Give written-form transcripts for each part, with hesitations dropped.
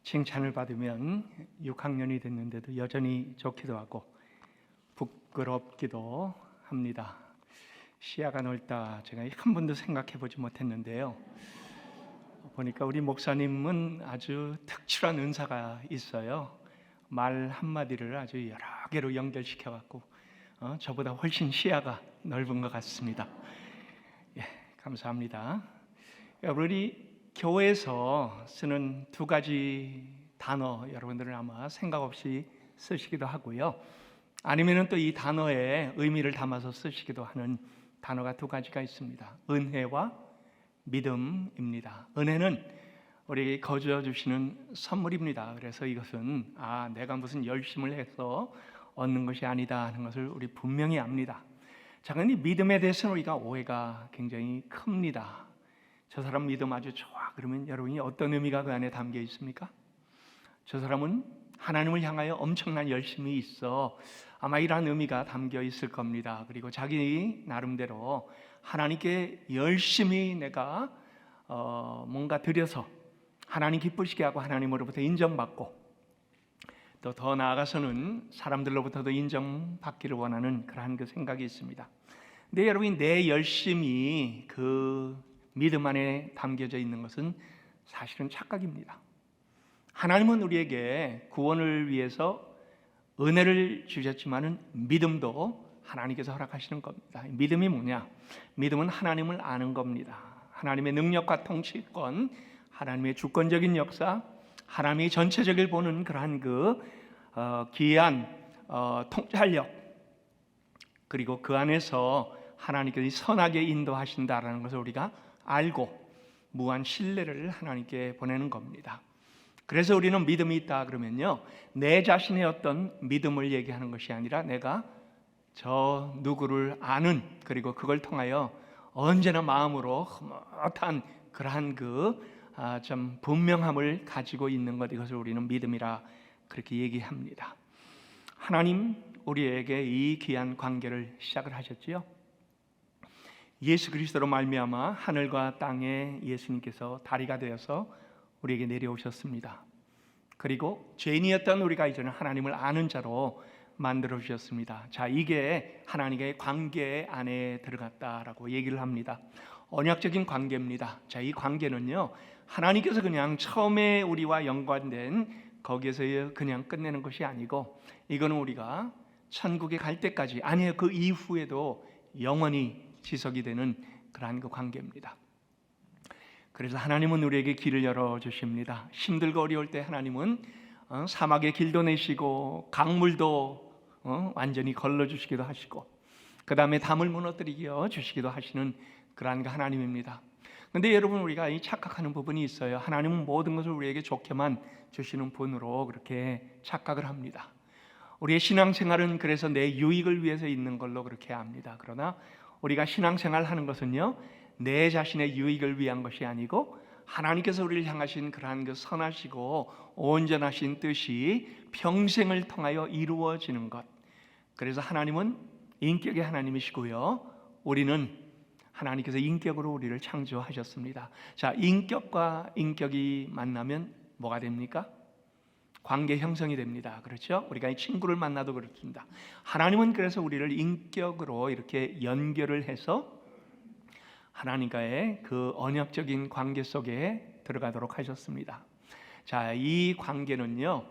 칭찬을 받으면 6학년이 됐는데도 여전히 좋기도 하고 부끄럽기도 합니다. 시야가 넓다, 제가 한 번도 생각해 보지 못했는데요. 보니까 우리 목사님은 아주 특출한 은사가 있어요. 말 한마디를 아주 여러 개로 연결시켜 갖고 저보다 훨씬 시야가 넓은 것 같습니다. 예, 감사합니다. 우리 교회에서 쓰는 두 가지 단어, 여러분들은 아마 생각 없이 쓰시기도 하고요, 아니면 또 이 단어의 의미를 담아서 쓰시기도 하는 단어가 두 가지가 있습니다. 은혜와 믿음입니다. 은혜는 우리에게 거저 주시는 선물입니다. 그래서 이것은 내가 무슨 열심을 해서 얻는 것이 아니다 하는 것을 우리 분명히 압니다. 자, 그런데 믿음에 대해서는 우리가 오해가 굉장히 큽니다. 저 사람 믿음 아주 좋아, 그러면 여러분이 어떤 의미가 그 안에 담겨 있습니까? 저 사람은 하나님을 향하여 엄청난 열심이 있어, 아마 이러한 의미가 담겨 있을 겁니다. 그리고 자기 나름대로 하나님께 열심히 내가 뭔가 드려서 하나님 기쁘시게 하고 하나님으로부터 인정받고 또 더 나아가서는 사람들로부터도 인정받기를 원하는 그러한 그 생각이 있습니다. 근데 여러분, 내 열심이 그 믿음 안에 담겨져 있는 것은 사실은 착각입니다. 하나님은 우리에게 구원을 위해서 은혜를 주셨지만은 믿음도 하나님께서 허락하시는 겁니다. 믿음이 뭐냐? 믿음은 하나님을 아는 겁니다. 하나님의 능력과 통치권, 하나님의 주권적인 역사, 하나님의 전체적을 보는 그러한 기이한 통찰력, 그리고 그 안에서 하나님께서 선하게 인도하신다라는 것을 우리가 알고 무한 신뢰를 하나님께 보내는 겁니다. 그래서 우리는 믿음이 있다 그러면요, 내 자신의 어떤 믿음을 얘기하는 것이 아니라 내가 저 누구를 아는, 그리고 그걸 통하여 언제나 마음으로 흐뭇한 그러한 좀 분명함을 가지고 있는 것, 이것을 우리는 믿음이라 그렇게 얘기합니다. 하나님 우리에게 이 귀한 관계를 시작을 하셨지요. 예수 그리스도로 말미암아 하늘과 땅에 예수님께서 다리가 되어서 우리에게 내려오셨습니다. 그리고 죄인이었던 우리가 이제는 하나님을 아는 자로 만들어 주셨습니다. 자, 이게 하나님과의 관계 안에 들어갔다라고 얘기를 합니다. 언약적인 관계입니다. 자, 이 관계는요, 하나님께서 그냥 처음에 우리와 연관된 거기에서 그냥 끝내는 것이 아니고, 이거는 우리가 천국에 갈 때까지, 아니에요, 그 이후에도 영원히 지속이 되는 그러한 그 관계입니다. 그래서 하나님은 우리에게 길을 열어주십니다. 힘들고 어려울 때 하나님은 사막의 길도 내시고 강물도 완전히 걸러주시기도 하시고, 그 다음에 담을 무너뜨리게 주시기도 하시는 그러한 하나님입니다. 그런데 여러분, 우리가 이 착각하는 부분이 있어요. 하나님은 모든 것을 우리에게 좋게만 주시는 분으로 그렇게 착각을 합니다. 우리의 신앙생활은 그래서 내 유익을 위해서 있는 걸로 그렇게 압니다. 그러나 우리가 신앙생활 하는 것은요, 내 자신의 유익을 위한 것이 아니고 하나님께서 우리를 향하신 그러한 그 선하시고 온전하신 뜻이 평생을 통하여 이루어지는 것. 그래서 하나님은 인격의 하나님이시고요, 우리는 하나님께서 인격으로 우리를 창조하셨습니다. 자, 인격과 인격이 만나면 뭐가 됩니까? 관계 형성이 됩니다. 그렇죠? 우리가 이 친구를 만나도 그렇습니다. 하나님은 그래서 우리를 인격으로 이렇게 연결을 해서 하나님과의 그 언약적인 관계 속에 들어가도록 하셨습니다. 자, 이 관계는요,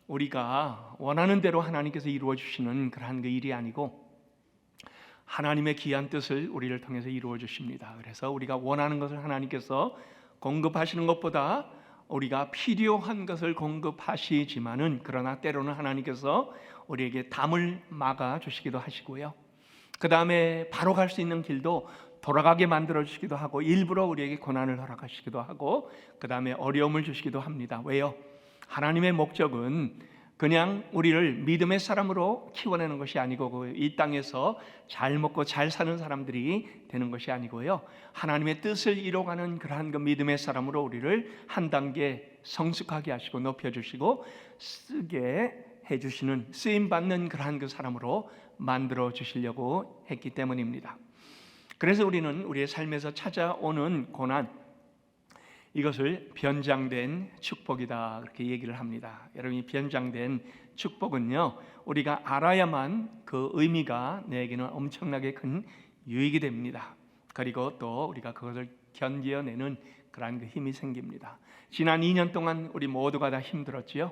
우리가 원하는 대로 하나님께서 이루어 주시는 그러한 그 일이 아니고 하나님의 귀한 뜻을 우리를 통해서 이루어 주십니다. 그래서 우리가 원하는 것을 하나님께서 공급하시는 것보다 우리가 필요한 것을 공급하시지만은, 그러나 때로는 하나님께서 우리에게 담을 막아 주시기도 하시고요, 그 다음에 바로 갈 수 있는 길도 돌아가게 만들어 주시기도 하고, 일부러 우리에게 고난을 허락하시기도 하고, 그 다음에 어려움을 주시기도 합니다. 왜요? 하나님의 목적은 그냥 우리를 믿음의 사람으로 키워내는 것이 아니고, 이 땅에서 잘 먹고 잘 사는 사람들이 되는 것이 아니고요, 하나님의 뜻을 이뤄가는 그러한 그 믿음의 사람으로 우리를 한 단계 성숙하게 하시고 높여주시고 쓰게 해주시는, 쓰임받는 그러한 그 사람으로 만들어 주시려고 했기 때문입니다. 그래서 우리는 우리의 삶에서 찾아오는 고난, 이것을 변장된 축복이다 그렇게 얘기를 합니다. 여러분, 이 변장된 축복은요, 우리가 알아야만 그 의미가 내게는 엄청나게 큰 유익이 됩니다. 그리고 또 우리가 그것을 견뎌내는 그러한 그 힘이 생깁니다. 지난 2년 동안 우리 모두가 다 힘들었지요.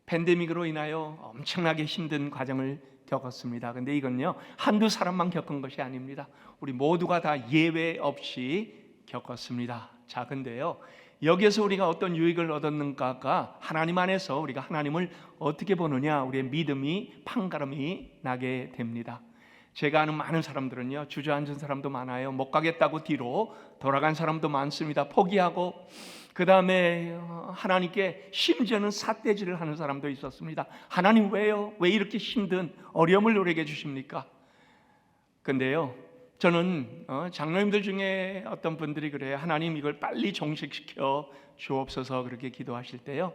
팬데믹으로 인하여 엄청나게 힘든 과정을 겪었습니다. 근데 이건요, 한두 사람만 겪은 것이 아닙니다. 우리 모두가 다 예외 없이 겪었습니다. 자, 근데요, 여기에서 우리가 어떤 유익을 얻었는가가 하나님 안에서 우리가 하나님을 어떻게 보느냐, 우리의 믿음이 판가름이 나게 됩니다. 제가 아는 많은 사람들은요, 주저앉은 사람도 많아요. 못 가겠다고 뒤로 돌아간 사람도 많습니다. 포기하고, 그 다음에 하나님께 심지어는 삿대질을 하는 사람도 있었습니다. 하나님 왜요? 왜 이렇게 힘든 어려움을 우리에게 주십니까? 근데요, 저는 장로님들 중에 어떤 분들이 그래요. 하나님 이걸 빨리 종식시켜 주옵소서 그렇게 기도하실 때요,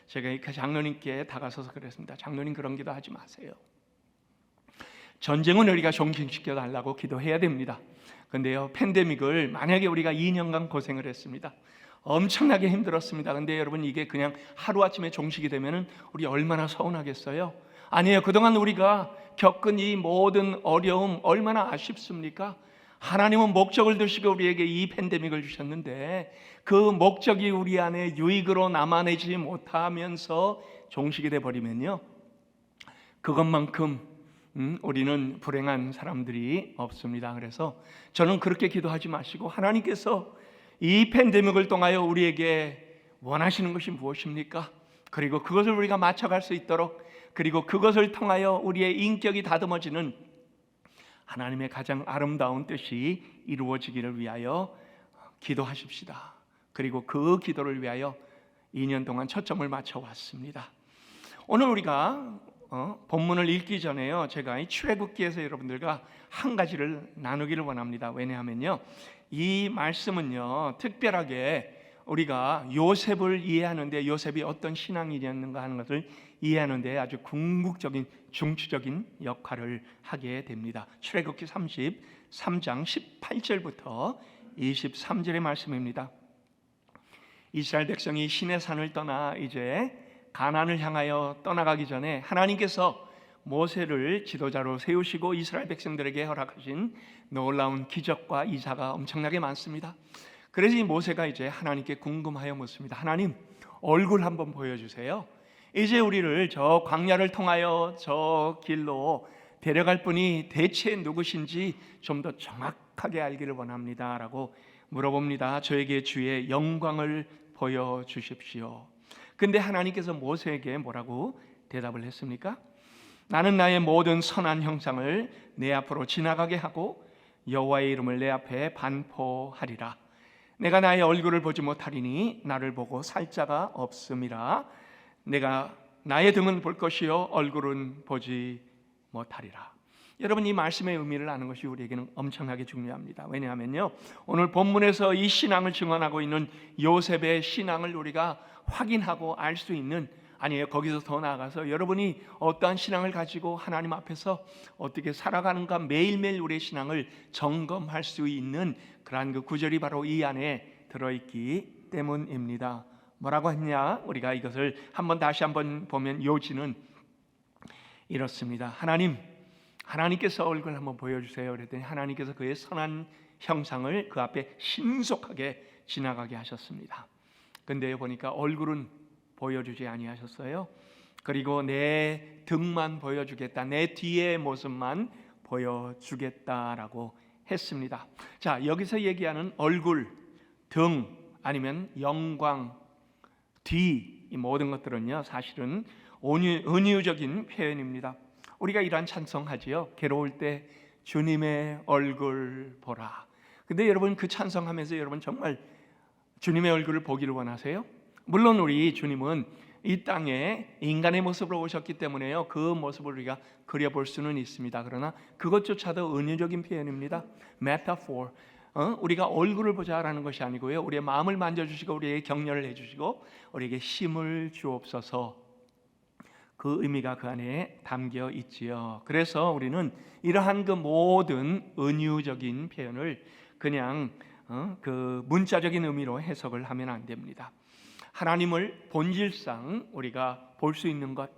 제가 그 장로님께 다가서서 그랬습니다. 장로님, 그런 기도 하지 마세요. 전쟁은 우리가 종식시켜 달라고 기도해야 됩니다. 근데요, 팬데믹을 만약에 우리가 2년간 고생을 했습니다. 엄청나게 힘들었습니다. 근데 여러분, 이게 그냥 하루아침에 종식이 되면은 우리 얼마나 서운하겠어요? 아니에요. 그동안 우리가 겪은 이 모든 어려움 얼마나 아쉽습니까? 하나님은 목적을 두시고 우리에게 이 팬데믹을 주셨는데 그 목적이 우리 안에 유익으로 남아내지 못하면서 종식이 돼버리면요, 그것만큼 우리는 불행한 사람들이 없습니다. 그래서 저는 그렇게 기도하지 마시고, 하나님께서 이 팬데믹을 통하여 우리에게 원하시는 것이 무엇입니까? 그리고 그것을 우리가 맞춰갈 수 있도록, 그리고 그것을 통하여 우리의 인격이 다듬어지는 하나님의 가장 아름다운 뜻이 이루어지기를 위하여 기도하십시다. 그리고 그 기도를 위하여 2년 동안 초점을 맞춰왔습니다. 오늘 우리가 본문을 읽기 전에요, 제가 이 출애굽기에서 여러분들과 한 가지를 나누기를 원합니다. 왜냐하면요, 이 말씀은요, 특별하게 우리가 요셉을 이해하는데, 요셉이 어떤 신앙인이었는가 하는 것을 이해하는데 아주 궁극적인 중추적인 역할을 하게 됩니다. 출애굽기 33장 18절부터 23절의 말씀입니다. 이스라엘 백성이 시내 산을 떠나 이제 가나안을 향하여 떠나가기 전에 하나님께서 모세를 지도자로 세우시고 이스라엘 백성들에게 허락하신 놀라운 기적과 이사가 엄청나게 많습니다. 그래서 이 모세가 이제 하나님께 궁금하여 묻습니다. 하나님, 얼굴 한번 보여주세요. 이제 우리를 저 광야를 통하여 저 길로 데려갈 분이 대체 누구신지 좀 더 정확하게 알기를 원합니다 라고 물어봅니다. 저에게 주의 영광을 보여주십시오. 근데 하나님께서 모세에게 뭐라고 대답을 했습니까? 나는 나의 모든 선한 형상을 내 앞으로 지나가게 하고 여호와의 이름을 내 앞에 반포하리라. 내가 나의 얼굴을 보지 못하리니 나를 보고 살 자가 없음이라. 내가 나의 등은 볼 것이요 얼굴은 보지 못하리라. 여러분, 이 말씀의 의미를 아는 것이 우리에게는 엄청나게 중요합니다. 왜냐하면요, 오늘 본문에서 이 신앙을 증언하고 있는 요셉의 신앙을 우리가 확인하고 알 수 있는, 아니에요, 거기서 더 나아가서 여러분이 어떠한 신앙을 가지고 하나님 앞에서 어떻게 살아가는가 매일매일 우리의 신앙을 점검할 수 있는 그러한 그 구절이 바로 이 안에 들어있기 때문입니다. 뭐라고 했냐? 우리가 이것을 다시 한번 보면 요지는 이렇습니다. 하나님께서 얼굴 한번 보여주세요. 그랬더니 하나님께서 그의 선한 형상을 그 앞에 신속하게 지나가게 하셨습니다. 근데 보니까 얼굴은 보여주지 아니하셨어요. 그리고 내 등만 보여주겠다, 내 뒤의 모습만 보여주겠다라고 했습니다. 자, 여기서 얘기하는 얼굴, 등, 아니면 영광, 뒤, 이 모든 것들은요, 사실은 은유적인 표현입니다. 우리가 이러한 찬송하지요. 괴로울 때 주님의 얼굴 보라. 근데 여러분, 그 찬송하면서 여러분 정말 주님의 얼굴을 보기를 원하세요? 물론 우리 주님은 이 땅에 인간의 모습으로 오셨기 때문에요, 그 모습을 우리가 그려볼 수는 있습니다. 그러나 그것조차도 은유적인 표현입니다. 메타포. 우리가 얼굴을 보자라는 것이 아니고요, 우리의 마음을 만져주시고 우리에게 격려를 해주시고 우리에게 힘을 주옵소서, 그 의미가 그 안에 담겨 있지요. 그래서 우리는 이러한 그 모든 은유적인 표현을 그냥 그 문자적인 의미로 해석을 하면 안 됩니다. 하나님을 본질상 우리가 볼 수 있는 것,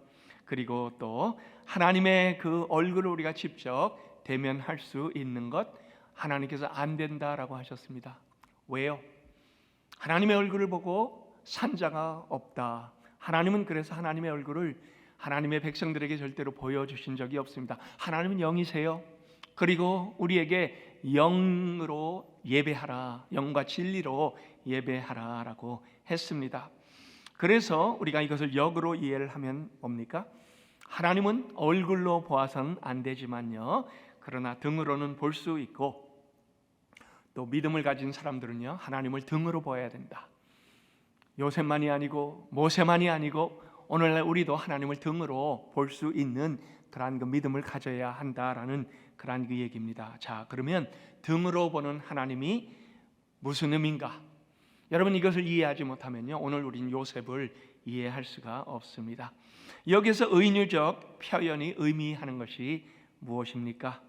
그리고 또 하나님의 그 얼굴을 우리가 직접 대면할 수 있는 것, 하나님께서 안 된다라고 하셨습니다. 왜요? 하나님의 얼굴을 보고 산자가 없다. 하나님은 그래서 하나님의 얼굴을 하나님의 백성들에게 절대로 보여주신 적이 없습니다. 하나님은 영이세요. 그리고 우리에게 영으로 예배하라, 영과 진리로 예배하라라고 했습니다. 그래서 우리가 이것을 역으로 이해를 하면 뭡니까? 하나님은 얼굴로 보아서는 안 되지만요, 그러나 등으로는 볼 수 있고, 또 믿음을 가진 사람들은요, 하나님을 등으로 보아야 된다. 요셉만이 아니고 모세만이 아니고 오늘날 우리도 하나님을 등으로 볼 수 있는 그러한 그 믿음을 가져야 한다라는 그러한 그 얘기입니다. 자, 그러면 등으로 보는 하나님이 무슨 의미인가? 여러분, 이것을 이해하지 못하면요, 오늘 우린 요셉을 이해할 수가 없습니다. 여기서 의유적 표현이 의미하는 것이 무엇입니까?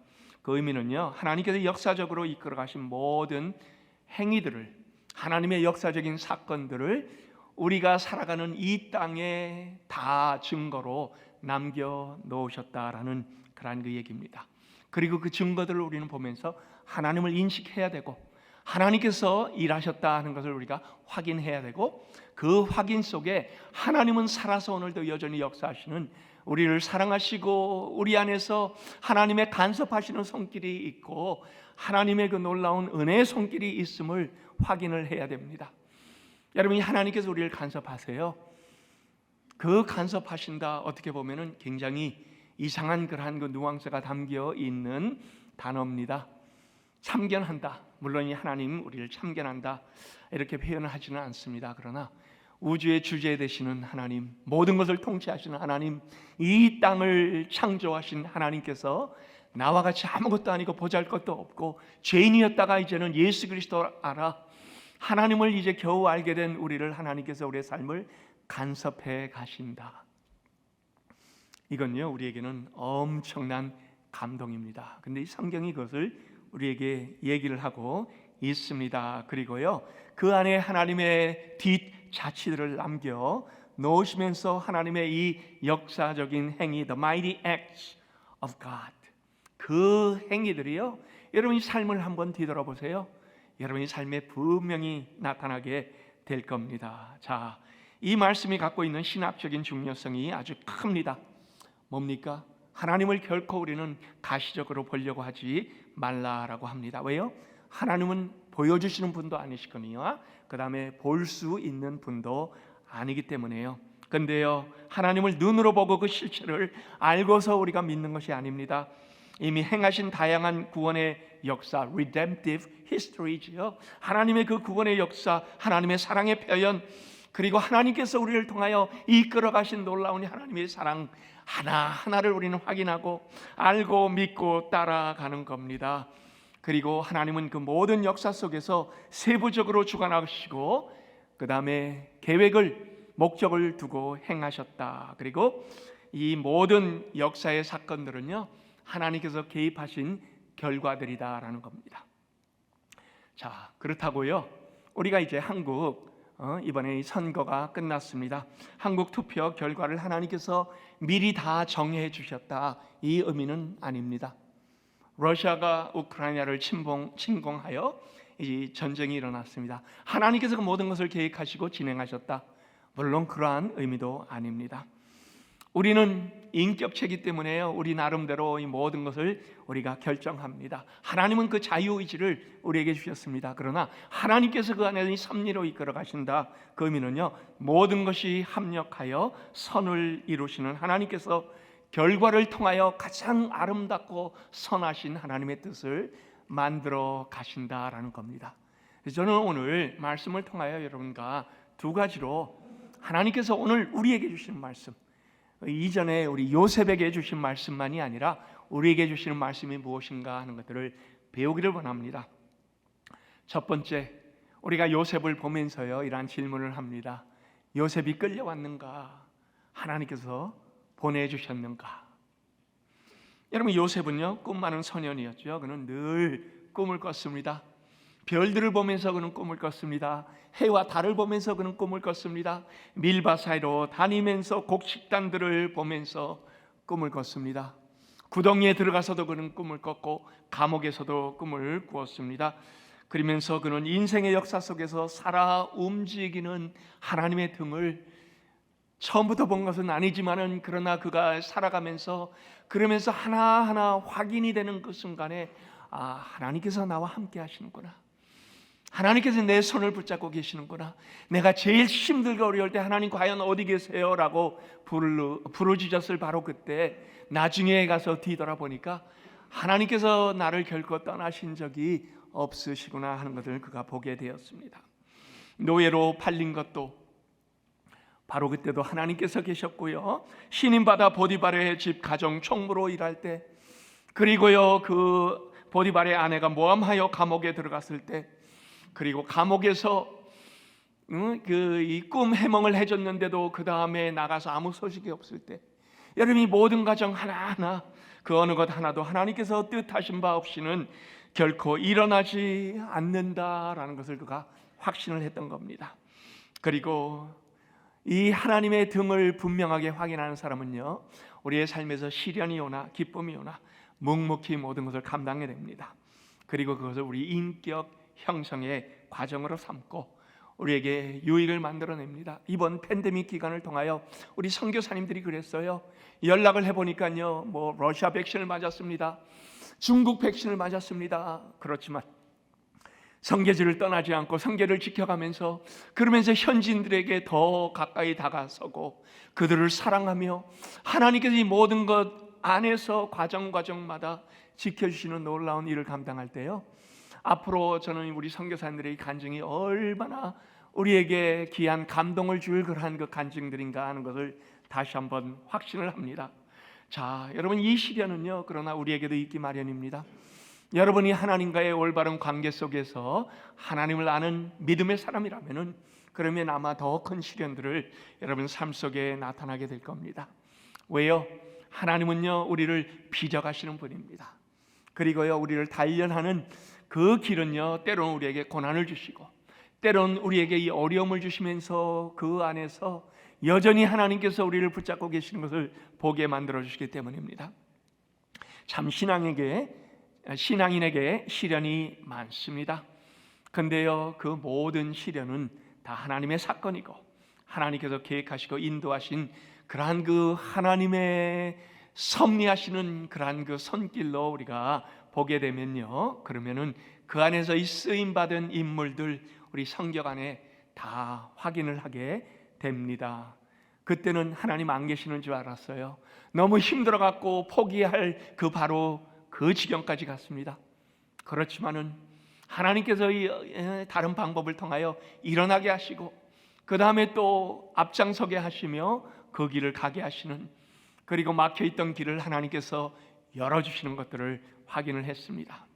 그 의미는요, 하나님께서 역사적으로 이끌어 가신 모든 행위들을, 하나님의 역사적인 사건들을 우리가 살아가는 이 땅에 다 증거로 남겨 놓으셨다라는 그러한 그 얘기입니다. 그리고 그 증거들을 우리는 보면서 하나님을 인식해야 되고, 하나님께서 일하셨다 하는 것을 우리가 확인해야 되고, 그 확인 속에 하나님은 살아서 오늘도 여전히 역사하시는, 우리를 사랑하시고 우리 안에서 하나님의 간섭하시는 손길이 있고 하나님의 그 놀라운 은혜의 손길이 있음을 확인을 해야 됩니다. 여러분이 하나님께서 우리를 간섭하세요. 그 간섭하신다, 어떻게 보면은 굉장히 이상한 그러한 그 누앙스가 담겨 있는 단어입니다. 참견한다, 물론 이 하나님 우리를 참견한다 이렇게 표현을 하지는 않습니다. 그러나 우주의 주제 되시는 하나님, 모든 것을 통치하시는 하나님, 이 땅을 창조하신 하나님께서 나와 같이 아무것도 아니고 보잘것도 없고 죄인이었다가 이제는 예수 그리스도를 알아 하나님을 이제 겨우 알게 된 우리를 하나님께서 우리의 삶을 간섭해 가신다. 이건요, 우리에게는 엄청난 감동입니다. 근데 이 성경이 그것을 우리에게 얘기를 하고 있습니다. 그리고요, 그 안에 하나님의 뒷자치들을 남겨 놓으시면서 하나님의 이 역사적인 행위, the mighty acts of God, 그 행위들이요, 여러분이 삶을 한번 뒤돌아보세요. 여러분이 삶에 분명히 나타나게 될 겁니다. 자, 이 말씀이 갖고 있는 신학적인 중요성이 아주 큽니다. 뭡니까? 하나님을 결코 우리는 가시적으로 보려고 하지 말라라고 합니다. 왜요? 하나님은 보여주시는 분도 아니시거니와 그 다음에 볼 수 있는 분도 아니기 때문에요. 근데요, 하나님을 눈으로 보고 그 실체를 알고서 우리가 믿는 것이 아닙니다. 이미 행하신 다양한 구원의 역사, redemptive history지요. 하나님의 그 구원의 역사, 하나님의 사랑의 표현, 그리고 하나님께서 우리를 통하여 이끌어 가신 놀라운 하나님의 사랑 하나하나를 우리는 확인하고 알고 믿고 따라가는 겁니다. 그리고 하나님은 그 모든 역사 속에서 세부적으로 주관하시고 그 다음에 계획을, 목적을 두고 행하셨다. 그리고 이 모든 역사의 사건들은요, 하나님께서 개입하신 결과들이다라는 겁니다. 자, 그렇다고요, 우리가 이제 한국 이번에 선거가 끝났습니다. 한국 투표 결과를 하나님께서 미리 다 정해 주셨다, 이 의미는 아닙니다. 러시아가 우크라이나를 침공하여 이 전쟁이 일어났습니다. 하나님께서 그 모든 것을 계획하시고 진행하셨다, 물론 그러한 의미도 아닙니다. 우리는 인격체이기 때문에요, 우리 나름대로 이 모든 것을 우리가 결정합니다. 하나님은 그 자유의지를 우리에게 주셨습니다. 그러나 하나님께서 그 안에 이 섭리로 이끌어 가신다, 그 의미는요, 모든 것이 합력하여 선을 이루시는 하나님께서 결과를 통하여 가장 아름답고 선하신 하나님의 뜻을 만들어 가신다라는 겁니다. 저는 오늘 말씀을 통하여 여러분과 두 가지로 하나님께서 오늘 우리에게 주시는 말씀, 이전에 우리 요셉에게 주신 말씀만이 아니라 우리에게 주시는 말씀이 무엇인가 하는 것들을 배우기를 원합니다. 첫 번째, 우리가 요셉을 보면서요, 이러한 질문을 합니다. 요셉이 끌려왔는가? 하나님께서 보내주셨는가? 여러분, 요셉은요, 꿈 많은 소년이었죠. 그는 늘 꿈을 꿨습니다. 별들을 보면서 그는 꿈을 꿨습니다. 해와 달을 보면서 그는 꿈을 꿨습니다. 밀밭 사이로 다니면서 곡식단들을 보면서 꿈을 꿨습니다. 구덩이에 들어가서도 그는 꿈을 꿨고 감옥에서도 꿈을 꾸었습니다. 그러면서 그는 인생의 역사 속에서 살아 움직이는 하나님의 등을 처음부터 본 것은 아니지만은 그러나 그가 살아가면서 그러면서 하나하나 확인이 되는 그 순간에 하나님께서 나와 함께 하시는구나. 하나님께서 내 손을 붙잡고 계시는구나. 내가 제일 힘들고 어려울 때 하나님 과연 어디 계세요? 라고 부르짖었을 바로 그때 나중에 가서 뒤돌아보니까 하나님께서 나를 결코 떠나신 적이 없으시구나 하는 것을 그가 보게 되었습니다. 노예로 팔린 것도 바로 그때도 하나님께서 계셨고요. 신임받아 보디발의 집 가정 총무로 일할 때, 그리고요 그 보디발의 아내가 모함하여 감옥에 들어갔을 때, 그리고 감옥에서 이 꿈 해몽을 해줬는데도 그 다음에 나가서 아무 소식이 없을 때, 여러분 이 모든 과정 하나하나 그 어느 것 하나도 하나님께서 뜻하신 바 없이는 결코 일어나지 않는다라는 것을 그가 확신을 했던 겁니다. 그리고 이 하나님의 등을 분명하게 확인하는 사람은요, 우리의 삶에서 시련이 오나 기쁨이 오나 묵묵히 모든 것을 감당해야 됩니다. 그리고 그것을 우리 인격 형성의 과정으로 삼고 우리에게 유익을 만들어냅니다. 이번 팬데믹 기간을 통하여 우리 선교사님들이 그랬어요. 연락을 해보니까요, 러시아 백신을 맞았습니다. 중국 백신을 맞았습니다. 그렇지만 성계지를 떠나지 않고 성계를 지켜가면서 그러면서 현지인들에게 더 가까이 다가서고 그들을 사랑하며 하나님께서 이 모든 것 안에서 과정마다 지켜주시는 놀라운 일을 감당할 때요, 앞으로 저는 우리 선교사님들의 간증이 얼마나 우리에게 귀한 감동을 줄 그러한 그 간증들인가 하는 것을 다시 한번 확신을 합니다. 자, 여러분 이 시련은요 그러나 우리에게도 있기 마련입니다. 여러분이 하나님과의 올바른 관계 속에서 하나님을 아는 믿음의 사람이라면은 그러면 아마 더 큰 시련들을 여러분 삶 속에 나타나게 될 겁니다. 왜요? 하나님은요 우리를 빚어가시는 분입니다. 그리고요 우리를 단련하는 그 길은요 때로는 우리에게 고난을 주시고 때로는 우리에게 이 어려움을 주시면서 그 안에서 여전히 하나님께서 우리를 붙잡고 계시는 것을 보게 만들어 주시기 때문입니다. 참 신앙인에게 시련이 많습니다. 근데요 그 모든 시련은 다 하나님의 사건이고 하나님께서 계획하시고 인도하신 그러한 그 하나님의 섭리하시는 그러한 그 손길로 우리가 보게 되면요, 그러면은 그 안에서 이 쓰임 받은 인물들 우리 성경 안에 다 확인을 하게 됩니다. 그때는 하나님 안 계시는 줄 알았어요. 너무 힘들어 갖고 포기할 바로 그 지경까지 갔습니다. 그렇지만은 하나님께서 다른 방법을 통하여 일어나게 하시고 그 다음에 또 앞장서게 하시며 그 길을 가게 하시는, 그리고 막혀있던 길을 하나님께서 열어주시는 것들을 확인을 했습니다.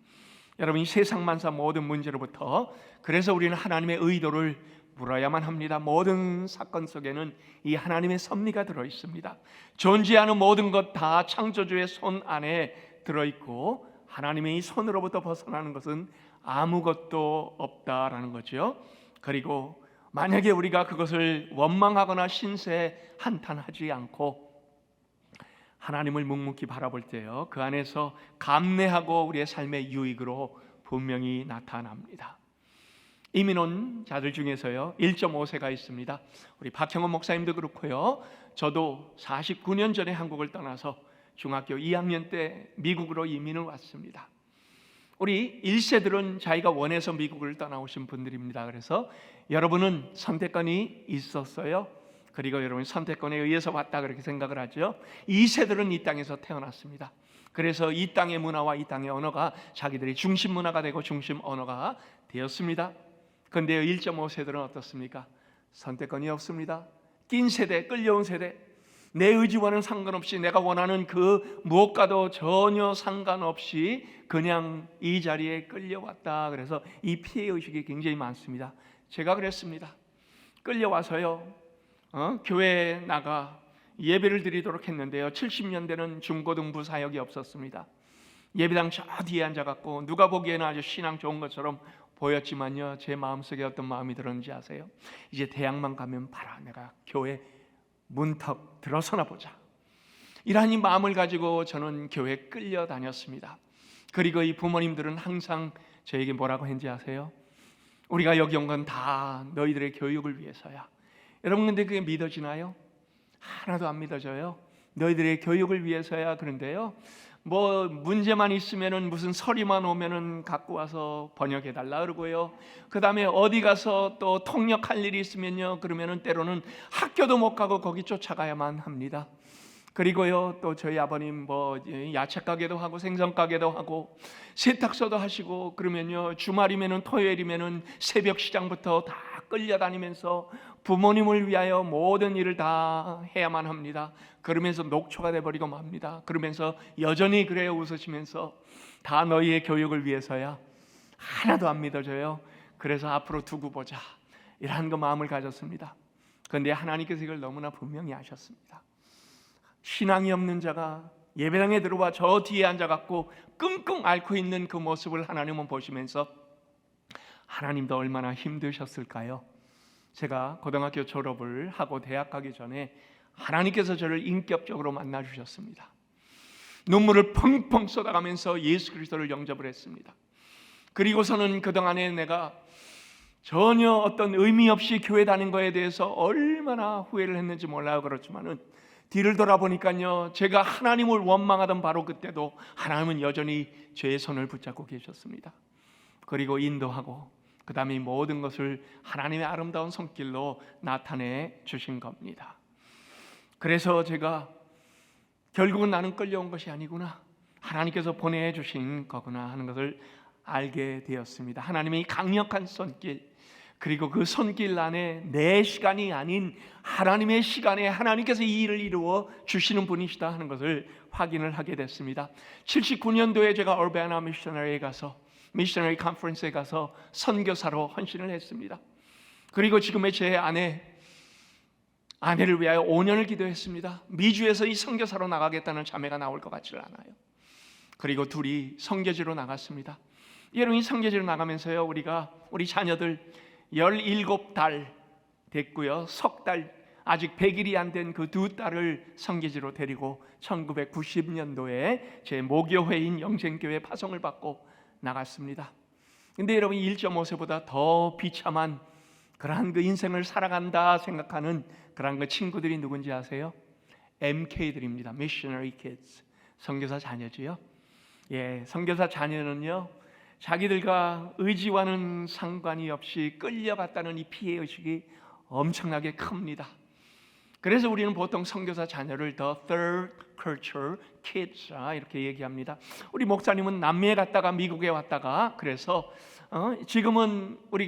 여러분 이 세상 만사 모든 문제로부터 그래서 우리는 하나님의 의도를 물어야만 합니다. 모든 사건 속에는 이 하나님의 섭리가 들어있습니다. 존재하는 모든 것 다 창조주의 손 안에 들어있고 하나님의 이 손으로부터 벗어나는 것은 아무것도 없다라는 거죠. 그리고 만약에 우리가 그것을 원망하거나 신세 한탄하지 않고 하나님을 묵묵히 바라볼 때요, 그 안에서 감내하고 우리의 삶의 유익으로 분명히 나타납니다. 이민 온 자들 중에서요 1.5세가 있습니다. 우리 박형원 목사님도 그렇고요, 저도 49년 전에 한국을 떠나서 중학교 2학년 때 미국으로 이민을 왔습니다. 우리 1세들은 자기가 원해서 미국을 떠나오신 분들입니다. 그래서 여러분은 선택권이 있었어요. 그리고 여러분 선택권에 의해서 왔다 그렇게 생각을 하죠. 2세들은 이 땅에서 태어났습니다. 그래서 이 땅의 문화와 이 땅의 언어가 자기들이 중심 문화가 되고 중심 언어가 되었습니다. 그런데 1.5세들은 어떻습니까? 선택권이 없습니다. 낀 세대, 끌려온 세대, 내 의지와는 상관없이 내가 원하는 그 무엇과도 전혀 상관없이 그냥 이 자리에 끌려왔다. 그래서 이 피해의식이 굉장히 많습니다. 제가 그랬습니다. 끌려와서요 교회에 나가 예배를 드리도록 했는데요, 70년대는 중고등부 사역이 없었습니다. 예배당 저 뒤에 앉아갖고 누가 보기에는 아주 신앙 좋은 것처럼 보였지만요, 제 마음속에 어떤 마음이 들었는지 아세요? 이제 대학만 가면 봐라, 내가 교회 문턱 들어서나 보자, 이러한 이 마음을 가지고 저는 교회에 끌려다녔습니다. 그리고 이 부모님들은 항상 저에게 뭐라고 했는지 아세요? 우리가 여기 온 건 다 너희들의 교육을 위해서야. 여러분, 근데 그게 믿어지나요? 하나도 안 믿어져요. 너희들의 교육을 위해서야. 그런데요, 뭐 문제만 있으면은, 무슨 서류만 오면은 갖고 와서 번역해 달라 그러고요, 그 다음에 어디 가서 또 통역할 일이 있으면요, 그러면은 때로는 학교도 못 가고 거기 쫓아가야만 합니다. 그리고요, 또 저희 아버님 뭐 야채 가게도 하고 생선 가게도 하고 세탁소도 하시고, 그러면요, 주말이면은, 토요일이면은 새벽 시장부터 다 끌려다니면서 부모님을 위하여 모든 일을 다 해야만 합니다. 그러면서 녹초가 돼버리고 맙니다. 그러면서 여전히 그래요, 웃으시면서. 다 너희의 교육을 위해서야. 하나도 안 믿어져요. 그래서 앞으로 두고 보자, 이러한 그 마음을 가졌습니다. 그런데 하나님께서 이걸 너무나 분명히 아셨습니다. 신앙이 없는 자가 예배당에 들어와 저 뒤에 앉아갖고 끙끙 앓고 있는 그 모습을 하나님은 보시면서, 하나님도 얼마나 힘드셨을까요? 제가 고등학교 졸업을 하고 대학 가기 전에 하나님께서 저를 인격적으로 만나 주셨습니다. 눈물을 펑펑 쏟아가면서 예수 그리스도를 영접을 했습니다. 그리고서는 그동안에 내가 전혀 어떤 의미 없이 교회 다닌 거에 대해서 얼마나 후회를 했는지 몰라요. 그렇지만은 뒤를 돌아보니까요, 제가 하나님을 원망하던 바로 그때도 하나님은 여전히 제 손을 붙잡고 계셨습니다. 그리고 인도하고, 그 다음에 모든 것을 하나님의 아름다운 손길로 나타내 주신 겁니다. 그래서 제가 결국은 나는 끌려온 것이 아니구나, 하나님께서 보내주신 거구나 하는 것을 알게 되었습니다. 하나님의 강력한 손길, 그리고 그 손길 안에 내 시간이 아닌 하나님의 시간에 하나님께서 이 일을 이루어 주시는 분이시다 하는 것을 확인을 하게 됐습니다. 79년도에 제가 얼베나 미셔너리 컨퍼런스에 가서 선교사로 헌신을 했습니다. 그리고 지금의 제 아내를 위하여 5년을 기도했습니다. 미주에서 이 선교사로 나가겠다는 자매가 나올 것 같지를 않아요. 그리고 둘이 선교지로 나갔습니다. 여러분, 이 선교지로 나가면서요, 우리 자녀들 17달 됐고요, 석 달, 아직 100일이 안 된 그 두 딸을 선교지로 데리고 1990년도에 제 모교회인 영생교회 파송을 받고 나갔습니다. 근데 여러분, 1.5세보다 더 비참한 그러한 그 인생을 살아간다 생각하는 그러한 그 친구들이 누군지 아세요? MK들입니다. Missionary Kids, 선교사 자녀지요. 예, 선교사 자녀는요, 자기들과 의지와는 상관이 없이 끌려갔다는 이 피해의식이 엄청나게 큽니다. 그래서 우리는 보통 선교사 자녀를 The Third Culture Kids 이렇게 얘기합니다. 우리 목사님은 남미에 갔다가 미국에 왔다가, 그래서 지금은 우리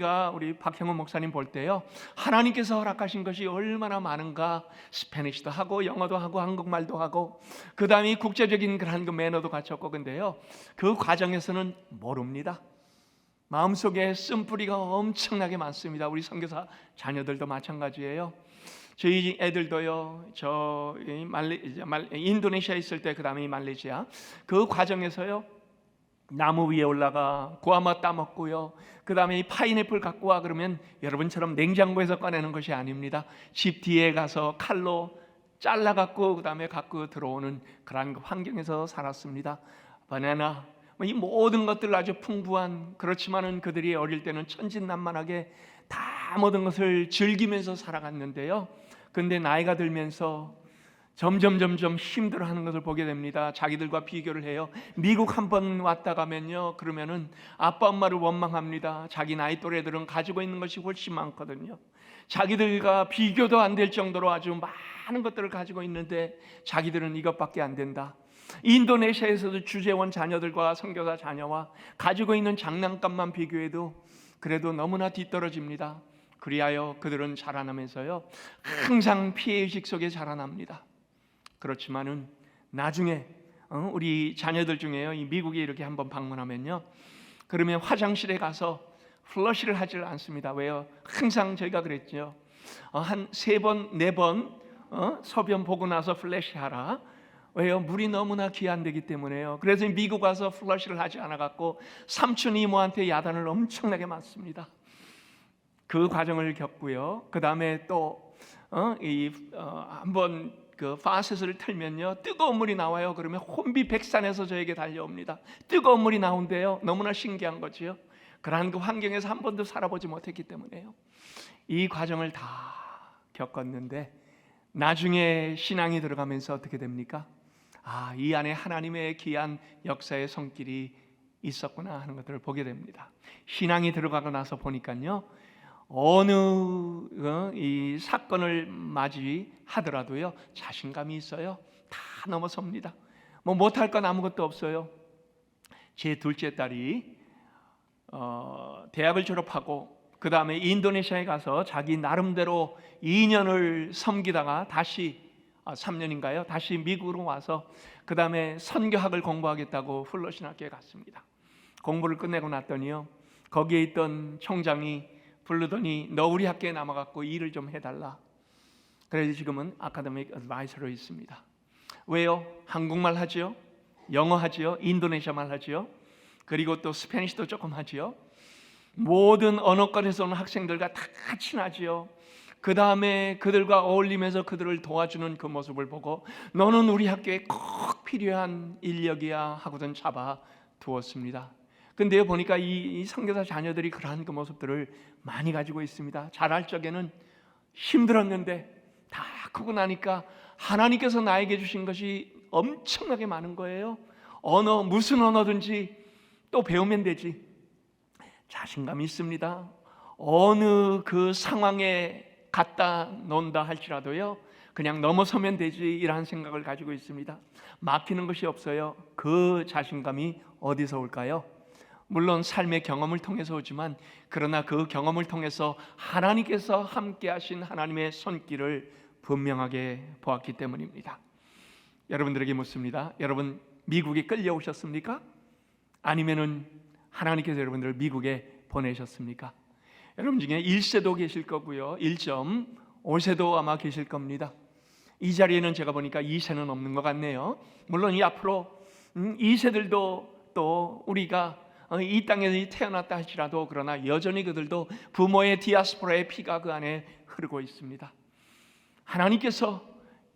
박형원 목사님 볼 때요, 하나님께서 허락하신 것이 얼마나 많은가. 스페니쉬도 하고 영어도 하고 한국말도 하고, 그 다음에 국제적인 그런 그 매너도 갖췄고. 근데요, 그 과정에서는 모릅니다. 마음속에 쓴뿌리가 엄청나게 많습니다. 우리 선교사 자녀들도 마찬가지예요. 저희 애들도요, 인도네시아에 있을 때, 그 다음에 말레이시아, 그 과정에서요, 나무 위에 올라가 구아마 따먹고요, 그 다음에 이 파인애플 갖고 와 그러면 여러분처럼 냉장고에서 꺼내는 것이 아닙니다. 집 뒤에 가서 칼로 잘라갖고 그 다음에 갖고 들어오는 그런 환경에서 살았습니다. 바나나, 이 모든 것들 아주 풍부한, 그렇지만은 그들이 어릴 때는 천진난만하게 다 모든 것을 즐기면서 살아갔는데요, 근데 나이가 들면서 점점 힘들어하는 것을 보게 됩니다. 자기들과 비교를 해요. 미국 한번 왔다 가면요, 그러면은 아빠 엄마를 원망합니다. 자기 나이 또래들은 가지고 있는 것이 훨씬 많거든요. 자기들과 비교도 안 될 정도로 아주 많은 것들을 가지고 있는데 자기들은 이것밖에 안 된다. 인도네시아에서도 주재원 자녀들과 선교사 자녀와 가지고 있는 장난감만 비교해도 그래도 너무나 뒤떨어집니다. 그리하여 그들은 자라나면서요, 항상 피해의식 속에 자라납니다. 그렇지만은 나중에 우리 자녀들 중에요, 이 미국에 이렇게 한번 방문하면요, 그러면 화장실에 가서 플러시를 하질 않습니다. 왜요? 항상 저희가 그랬죠. 한 3번, 4번 소변 보고 나서 플래시하라. 왜요? 물이 너무나 귀한되기 때문에요. 그래서 미국 와서 플러시를 하지 않아갖고 삼촌 이모한테 야단을 엄청나게 맞습니다. 그 과정을 겪고요. 그 다음에 또 한번 그 파셋을 틀면요, 뜨거운 물이 나와요. 그러면 혼비백산에서 저에게 달려옵니다. 뜨거운 물이 나온대요. 너무나 신기한 거지요. 그러한 그 환경에서 한 번도 살아보지 못했기 때문에요. 이 과정을 다 겪었는데 나중에 신앙이 들어가면서 어떻게 됩니까? 이 안에 하나님의 귀한 역사의 손길이 있었구나 하는 것들을 보게 됩니다. 신앙이 들어가고 나서 보니까요, 어느 이 사건을 맞이하더라도요, 자신감이 있어요. 다 넘어섭니다. 뭐 못할 건 아무것도 없어요. 제 둘째 딸이 대학을 졸업하고 그 다음에 인도네시아에 가서 자기 나름대로 2년을 섬기다가 다시 3년인가요? 다시 미국으로 와서 그 다음에 선교학을 공부하겠다고 플러신학교에 갔습니다. 공부를 끝내고 났더니요, 거기에 있던 총장이 부르더니 너 우리 학교에 남아갖고 일을 좀 해달라. 그래서 지금은 아카데믹 어드바이저로 있습니다. 왜요? 한국말 하지요, 영어 하지요, 인도네시아 말 하지요, 그리고 또 스페니쉬도 조금 하지요. 모든 언어권에서 오는 학생들과 다 친하지요. 그 다음에 그들과 어울리면서 그들을 도와주는 그 모습을 보고 너는 우리 학교에 꼭 필요한 인력이야 하고든 잡아 두었습니다. 근데요, 보니까 이 선교사 자녀들이 그러한 그 모습들을 많이 가지고 있습니다. 자랄 적에는 힘들었는데 다 크고 나니까 하나님께서 나에게 주신 것이 엄청나게 많은 거예요. 언어, 무슨 언어든지 또 배우면 되지. 자신감이 있습니다. 어느 그 상황에 갖다 놓는다 할지라도요, 그냥 넘어서면 되지 이라는 생각을 가지고 있습니다. 막히는 것이 없어요. 그 자신감이 어디서 올까요? 물론 삶의 경험을 통해서 오지만, 그러나 그 경험을 통해서 하나님께서 함께 하신 하나님의 손길을 분명하게 보았기 때문입니다. 여러분들에게 묻습니다. 여러분 미국에 끌려오셨습니까? 아니면은 하나님께서 여러분들을 미국에 보내셨습니까? 여러분 중에 1세도 계실 거고요, 1.5세도 아마 계실 겁니다. 이 자리에는 제가 보니까 2세는 없는 것 같네요. 물론 이 앞으로 2세들도 또 우리가 이 땅에 태어났다 할지라도, 그러나 여전히 그들도 부모의 디아스포라의 피가 그 안에 흐르고 있습니다. 하나님께서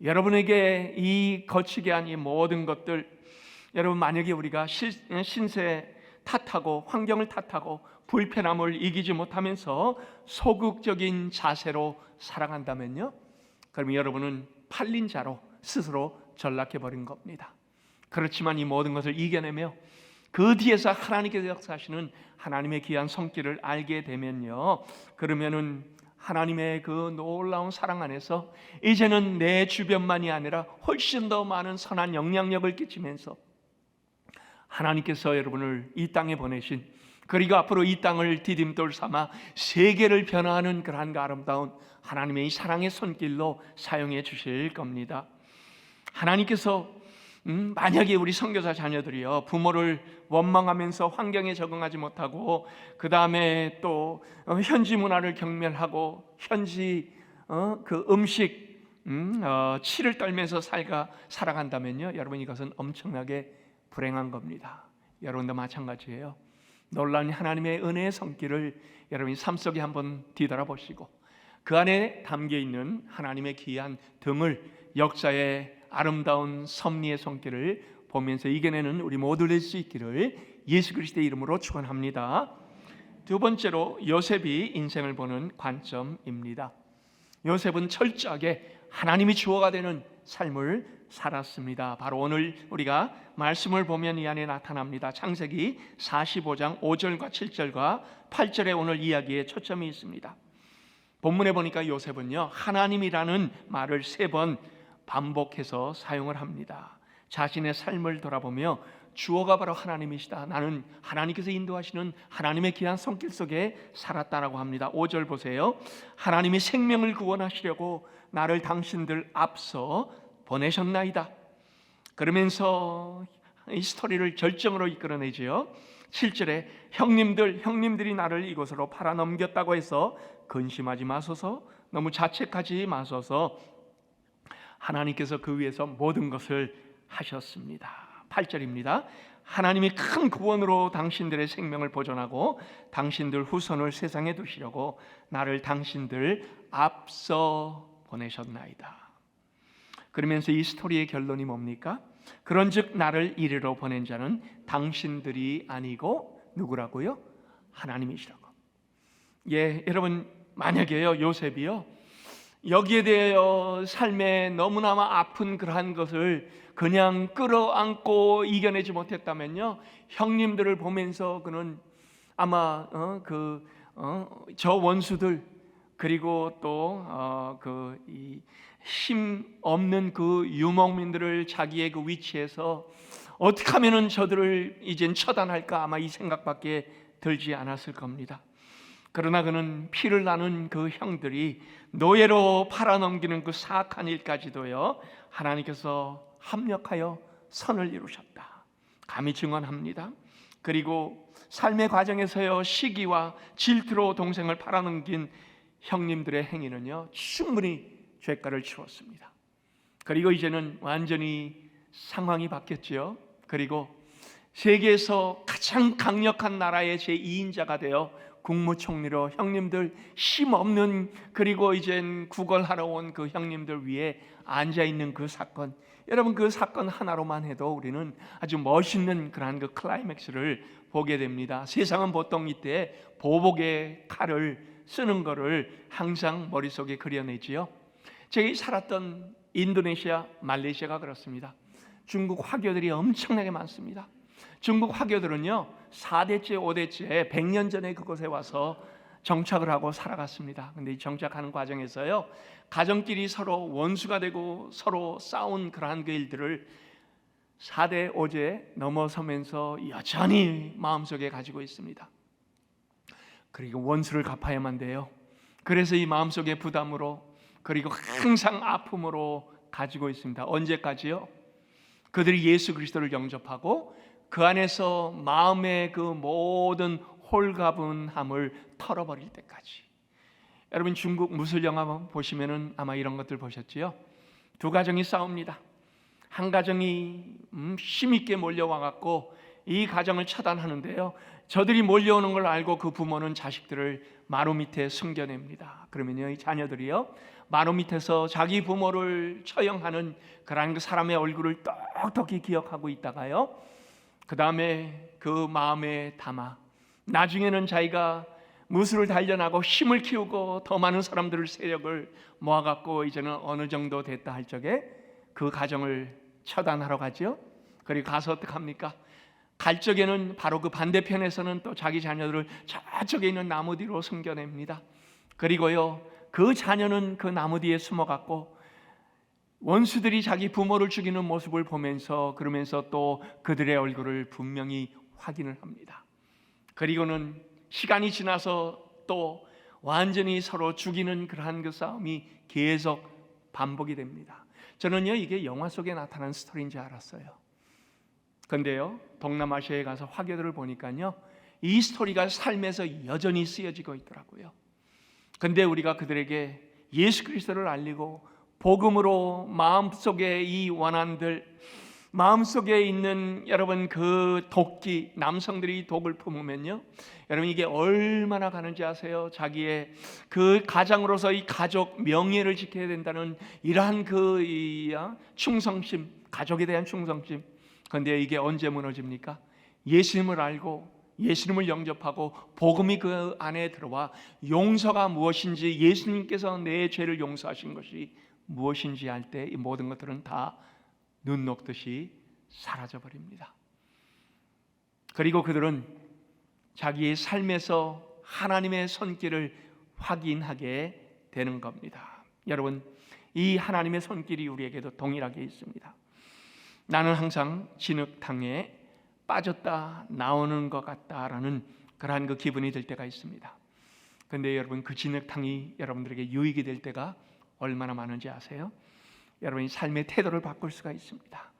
여러분에게 이 거치게 한 이 모든 것들, 여러분 만약에 우리가 신세 탓하고 환경을 탓하고 불편함을 이기지 못하면서 소극적인 자세로 살아간다면요, 그러면 여러분은 팔린 자로 스스로 전락해버린 겁니다. 그렇지만 이 모든 것을 이겨내며 그 뒤에서 하나님께서 역사하시는 하나님의 귀한 손길을 알게 되면요, 그러면은 하나님의 그 놀라운 사랑 안에서 이제는 내 주변만이 아니라 훨씬 더 많은 선한 영향력을 끼치면서 하나님께서 여러분을 이 땅에 보내신, 그리고 앞으로 이 땅을 디딤돌 삼아 세계를 변화하는 그러한 아름다운 하나님의 이 사랑의 손길로 사용해 주실 겁니다. 하나님께서 만약에 우리 선교사 자녀들이요, 부모를 원망하면서 환경에 적응하지 못하고 그 다음에 또 현지 문화를 경멸하고 현지 그 음식 치를 떨면서 살아간다면요, 여러분 이것은 엄청나게 불행한 겁니다. 여러분도 마찬가지예요. 놀라운 하나님의 은혜의 손길을 여러분이 삶 속에 한번 뒤돌아보시고 그 안에 담겨있는 하나님의 귀한 등을, 역사의 아름다운 섭리의 손길을 보면서 이겨내는 우리 모두 될 수 있기를 예수 그리스도의 이름으로 축원합니다. 두 번째로 요셉이 인생을 보는 관점입니다. 요셉은 철저하게 하나님이 주어가 되는 삶을 살았습니다. 바로 오늘 우리가 말씀을 보면 이 안에 나타납니다. 창세기 45장 5절과 7절과 8절에 오늘 이야기에 초점이 있습니다. 본문에 보니까 요셉은요, 하나님이라는 말을 3번 반복해서 사용을 합니다. 자신의 삶을 돌아보며 주어가 바로 하나님이시다, 나는 하나님께서 인도하시는 하나님의 귀한 손길 속에 살았다라고 합니다. 5절 보세요. 하나님이 생명을 구원하시려고 나를 당신들 앞서 보내셨나이다. 그러면서 이 스토리를 절정으로 이끌어내지요. 7절에 형님들이 나를 이곳으로 팔아넘겼다고 해서 근심하지 마소서, 너무 자책하지 마소서, 하나님께서 그 위에서 모든 것을 하셨습니다. 8절입니다. 하나님이 큰 구원으로 당신들의 생명을 보존하고 당신들 후손을 세상에 두시려고 나를 당신들 앞서 보내셨나이다. 그러면서 이 스토리의 결론이 뭡니까? 그런즉 나를 이리로 보낸 자는 당신들이 아니고 누구라고요? 하나님이시라고. 예, 여러분, 만약에요 요셉이요 여기에 대하여 삶에 너무나 아픈 그러한 것을 그냥 끌어안고 이겨내지 못했다면요, 형님들을 보면서 그는 아마 저 원수들, 그리고 또 힘 없는 그 유목민들을 자기의 그 위치에서 어떻게 하면은 저들을 이젠 처단할까, 아마 이 생각밖에 들지 않았을 겁니다. 그러나 그는 피를 나눈 그 형들이 노예로 팔아넘기는 그 사악한 일까지도요 하나님께서 합력하여 선을 이루셨다, 감히 증언합니다. 그리고 삶의 과정에서요 시기와 질투로 동생을 팔아넘긴 형님들의 행위는요 충분히 죄가를 치렀습니다. 그리고 이제는 완전히 상황이 바뀌었죠. 그리고 세계에서 가장 강력한 나라의 제2인자가 되어 국무총리로 형님들 힘없는, 그리고 이젠 구걸하러 온 그 형님들 위에 앉아있는 그 사건, 여러분 그 사건 하나로만 해도 우리는 아주 멋있는 그러한 그 클라이맥스를 보게 됩니다. 세상은 보통 이때 보복의 칼을 쓰는 것을 항상 머릿속에 그려내지요. 제가 살았던 인도네시아, 말레이시아가 그렇습니다. 중국 화교들이 엄청나게 많습니다. 중국 화교들은요 4대째 5대째 100년 전에 그곳에 와서 정착을 하고 살아갔습니다. 근데 이 정착하는 과정에서요 가정끼리 서로 원수가 되고 서로 싸운 그러한 그 일들을 4대 5제 넘어서면서 여전히 마음속에 가지고 있습니다. 그리고 원수를 갚아야만 돼요. 그래서 이 마음속의 부담으로, 그리고 항상 아픔으로 가지고 있습니다. 언제까지요? 그들이 예수 그리스도를 영접하고 그 안에서 마음의 그 모든 홀가분함을 털어버릴 때까지. 여러분 중국 무술 영화 보시면은 아마 이런 것들 보셨지요? 두 가정이 싸웁니다. 한 가정이 힘있게 몰려와 갖고 이 가정을 처단하는데요, 저들이 몰려오는 걸 알고 그 부모는 자식들을 마루 밑에 숨겨냅니다. 그러면요 이 자녀들이요 마루 밑에서 자기 부모를 처형하는 그런 그 사람의 얼굴을 똑똑히 기억하고 있다가요, 그 다음에 그 마음에 담아 나중에는 자기가 무술을 단련하고 힘을 키우고 더 많은 사람들을 세력을 모아갖고 이제는 어느 정도 됐다 할 적에 그 가정을 처단하러 가죠. 그리고 가서 어떻게 합니까? 갈 적에는 바로 그 반대편에서는 또 자기 자녀들을 저쪽에 있는 나무 뒤로 숨겨냅니다. 그리고요 그 자녀는 그 나무 뒤에 숨어갖고 원수들이 자기 부모를 죽이는 모습을 보면서, 그러면서 또 그들의 얼굴을 분명히 확인을 합니다. 그리고는 시간이 지나서 또 완전히 서로 죽이는 그러한 그 싸움이 계속 반복이 됩니다. 저는요 이게 영화 속에 나타난 스토리인지 알았어요. 그런데요 동남아시아에 가서 화교들을 보니까요 이 스토리가 삶에서 여전히 쓰여지고 있더라고요. 근데 우리가 그들에게 예수 그리스도를 알리고 복음으로 마음속에 이 원한들, 마음속에 있는 여러분 그 도끼, 남성들이 독을 품으면요 여러분 이게 얼마나 가는지 아세요? 자기의 그 가장으로서 이 가족 명예를 지켜야 된다는 이러한 그 충성심, 가족에 대한 충성심. 그런데 이게 언제 무너집니까? 예수님을 알고 예수님을 영접하고 복음이 그 안에 들어와 용서가 무엇인지, 예수님께서 내 죄를 용서하신 것이 무엇인지 할 때 이 모든 것들은 다 눈 녹듯이 사라져 버립니다. 그리고 그들은 자기의 삶에서 하나님의 손길을 확인하게 되는 겁니다. 여러분 이 하나님의 손길이 우리에게도 동일하게 있습니다. 나는 항상 진흙탕에 빠졌다 나오는 것 같다라는 그러한 그 기분이 들 때가 있습니다. 그런데 여러분 그 진흙탕이 여러분들에게 유익이 될 때가 얼마나 많은지 아세요? 여러분이 삶의 태도를 바꿀 수가 있습니다.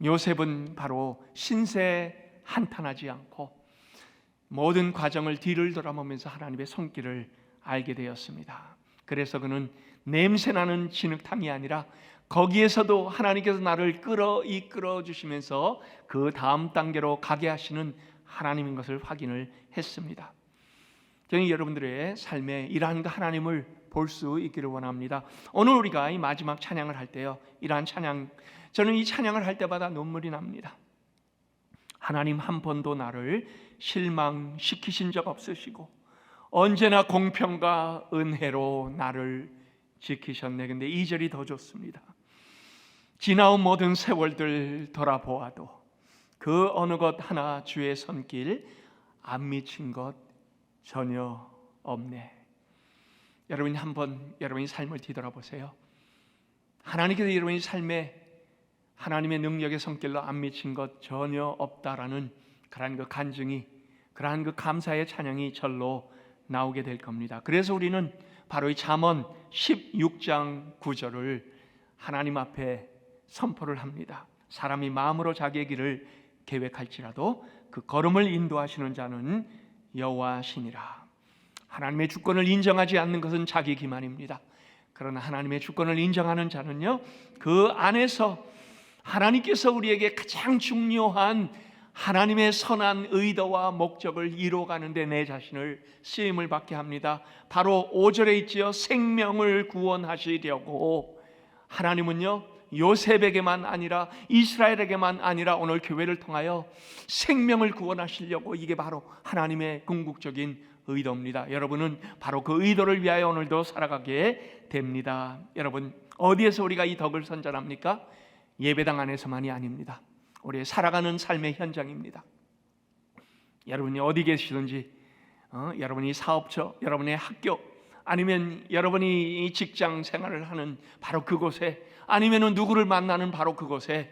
요셉은 바로 신세 한탄하지 않고 모든 과정을 뒤를 돌아보면서 하나님의 손길을 알게 되었습니다. 그래서 그는 냄새나는 진흙탕이 아니라 거기에서도 하나님께서 나를 이끌어 주시면서 그 다음 단계로 가게 하시는 하나님인 것을 확인을 했습니다. 저는 여러분들의 삶에 이러한 하나님을 볼 수 있기를 원합니다. 오늘 우리가 이 마지막 찬양을 할 때요, 이러한 찬양, 저는 이 찬양을 할 때마다 눈물이 납니다. 하나님 한 번도 나를 실망시키신 적 없으시고 언제나 공평과 은혜로 나를 지키셨네. 근데 2절이 더 좋습니다. 지나온 모든 세월들 돌아보아도 그 어느 것 하나 주의 손길 안 미친 것 전혀 없네. 여러분이 한번 여러분의 삶을 뒤돌아보세요. 하나님께서 여러분의 삶에 하나님의 능력의 손길로 안 미친 것 전혀 없다라는 그러한 그 간증이, 그러한 그 감사의 찬양이 절로 나오게 될 겁니다. 그래서 우리는 바로 이 잠언 16장 9절을 하나님 앞에 선포를 합니다. 사람이 마음으로 자기의 길을 계획할지라도 그 걸음을 인도하시는 자는 여호와시니라. 하나님의 주권을 인정하지 않는 것은 자기 기만입니다. 그러나 하나님의 주권을 인정하는 자는요, 그 안에서 하나님께서 우리에게 가장 중요한 하나님의 선한 의도와 목적을 이루어가는데 내 자신을 쓰임을 받게 합니다. 바로 5절에 있지요. 생명을 구원하시려고 하나님은요, 요셉에게만 아니라 이스라엘에게만 아니라 오늘 교회를 통하여 생명을 구원하시려고, 이게 바로 하나님의 궁극적인 의도입니다. 여러분은 바로 그 의도를 위하여 오늘도 살아가게 됩니다. 여러분, 어디에서 우리가 이 덕을 선전합니까? 예배당 안에서만이 아닙니다. 우리의 살아가는 삶의 현장입니다. 여러분이 어디 계시든지, 여러분이 사업처, 여러분의 학교, 아니면 여러분이 직장 생활을 하는 바로 그곳에, 아니면 누구를 만나는 바로 그곳에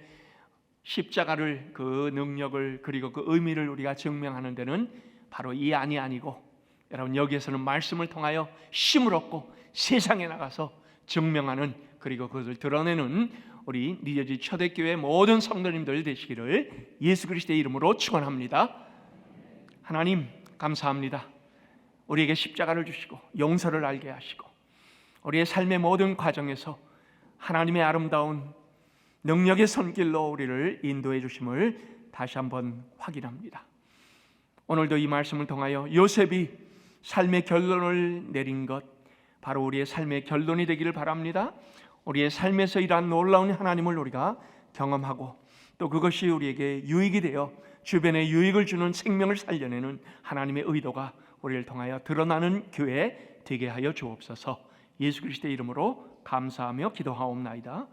십자가를, 그 능력을, 그리고 그 의미를 우리가 증명하는 데는 바로 이 안이 아니고, 여러분 여기에서는 말씀을 통하여 힘을 얻고 세상에 나가서 증명하는, 그리고 그것을 드러내는 우리 뉴저지 초대교회 모든 성도님들 되시기를 예수 그리스도의 이름으로 축원합니다. 하나님 감사합니다. 우리에게 십자가를 주시고 용서를 알게 하시고 우리의 삶의 모든 과정에서 하나님의 아름다운 능력의 손길로 우리를 인도해 주심을 다시 한번 확인합니다. 오늘도 이 말씀을 통하여 요셉이 삶의 결론을 내린 것, 바로 우리의 삶의 결론이 되기를 바랍니다. 우리의 삶에서 이러한 놀라운 하나님을 우리가 경험하고 또 그것이 우리에게 유익이 되어 주변에 유익을 주는 생명을 살려내는 하나님의 의도가 우리를 통하여 드러나는 교회 되게 하여 주옵소서. 예수 그리스도의 이름으로 감사하며 기도하옵나이다.